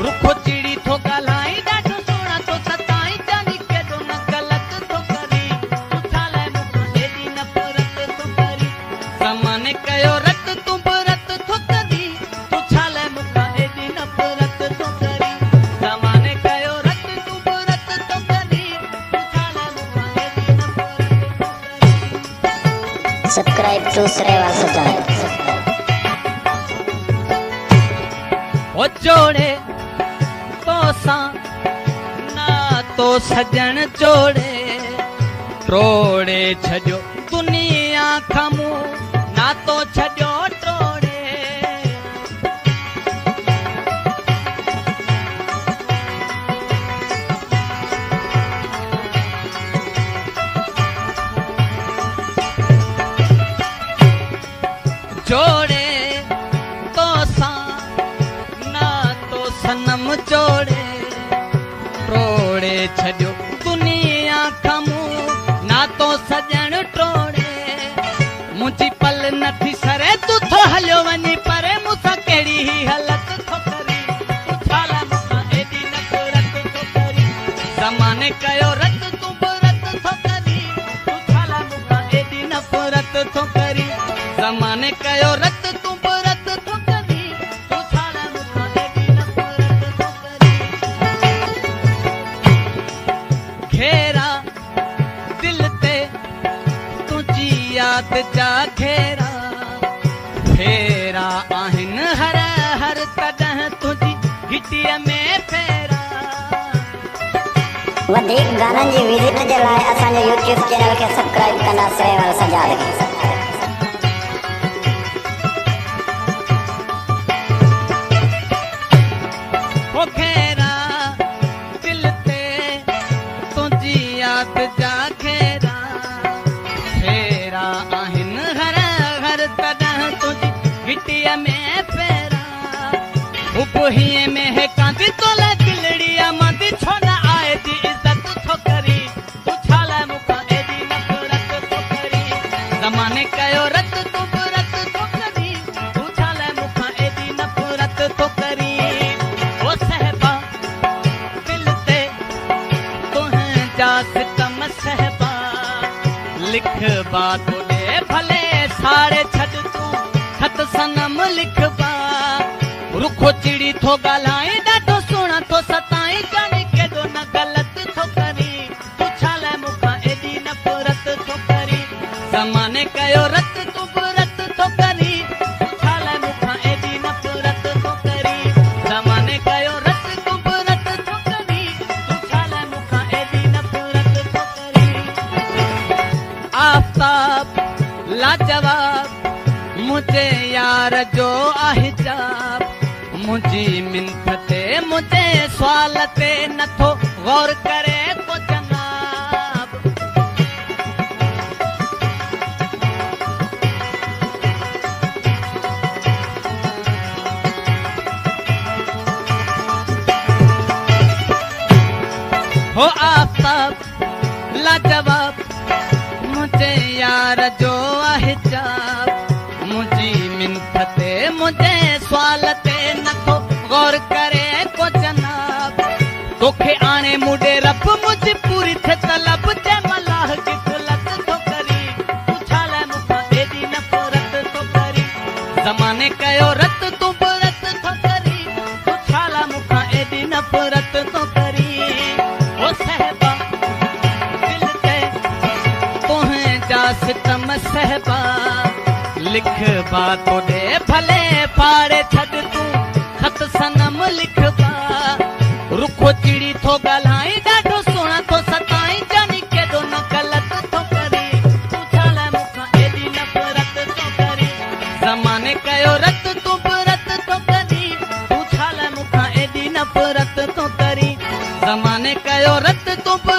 रुखो चिड़ी थो ॻाल्हाई ॾाढो सुहिणा थो सताई जानी केॾो न ग़लति थो करी तूं छा लाइ मूंखां एॾी नफ़रत थो करी ज़माने कयो रत तूं बि रत थो करी तूं छा लाइ मूंखां एॾी नफ़रत थो करी ज़माने कयो रत तूं बि रत थो करी तूं छा लाइ मूंखां एॾी नफ़रत थो करी। Subscribe to Shreva Sajad. ओ जोड़े तो सा ना तो सजन जोड़े ट्रोड़े छजो दुनिया खमू ना तो छजो ट्रोड़े जोड़े तो सा ना तो सनम जोड़े ट्रोड़े छजो दुनिया खमू ना तो सजन ट्रोड़े मुंहिंजी पल नथी सरे तूं थो हलियो वञी परे मूंसां कहिड़ी ही हालत थो करी तूं छा लाइ मूंखां एॾी नफ़रत थो करी ज़माने कयो रत तूं बि रत थो करी तूं छा लाइ मूंखां एॾी नफ़रत थो करी ज़माने कयो रत तूं बि रत थो करी तूं छा लाइ मूंखां एॾी नफ़रत थो करी घेरा दिल ते तुंहिंजी यादि जा घेरा फेरा आहिनि हर हर तॾहिं तुंहिंजी घिटीअ में फेरा वधीक गाननि जी विज़िट जे लाइ असांजे YouTube चैनल खे सब्सक्राइब कंदा श्रेवा सजाद खे। ओ घेरा दिल ते तुंहिंजी यादि जा घेरा फेरा आहिनि हर हर तॾहिं तुंहिंजी घिटीअ में फेरा उबहीअ में हे कांदी तोला दिलड़ीअ मांदी छो न आहे जी इज़त थो करी तूं छा लाइ मूंखां एॾी नफ़रत थो करी ज़माने कयो रत तूं बि रत थो करी तूं छा लाइ मूंखां एॾी नफ़रत थो करी ओ सहबा दिल ते तुंहिंजा सितम सहबा लिखबा तोॾे भले साड़े छॾ तूं खत सनम लिखबा रुखो चिड़ी थो ॻाल्हाई ॾाढो सुहिणा थो सताई जानी केॾो न ग़लति थो करी तूं छा लाइ मूंखां एॾी नफ़रत थो करी ज़माने कयो रत तूं बि रत थो करी तूं छा लाइ मूंखां एॾी नफ़रत थो करी ज़माने कयो रत तूं बि रत थो करी तूं छा लाइ मूंखां एॾी नफ़रत थो करी आफ़ताब लाजवाब मुंहिंजे यार जो आहिजाब मुंहिंजी मिंथ ते मुंहिंजे सुवाल ते नथो गौर करे को जनाब हो आफ़ताब लाजवाब मुंहिंजे यार जो आहिजाब मुंहिंजी मिंथ ते मुंहिंजे सुवाल ते नथो गौर करे को जनाब तोखे आणे मुंडे रब मुंहिंजी पूरी थे तलब जे मलाह जी गुलत थो करी तूं छा लाइ मूंखां एॾी नफ़रत थो करी ज़माने कयो रत तूं बि रत थो करी तूं छा लाइ मूंखां एॾी नफ़रत थो करी ओ सहबा दिल ते तुंहिंजा सितम सहबा लिखबा तोॾे भले फाड़े छॾ तूं खत सनम लिखबा रुखो चिड़ी थो ॻाल्हाई ॾाढो सुहिणा थो सताई जानी केॾो न ग़लति थो करी तूं छा लाइ मूंखां एॾी नफ़रत थो करी ज़माने कयो रत तूं बि रत थो करी तूं छा लाइ मूंखां एॾी नफ़रत थो करी ज़माने कयो रत तूं बि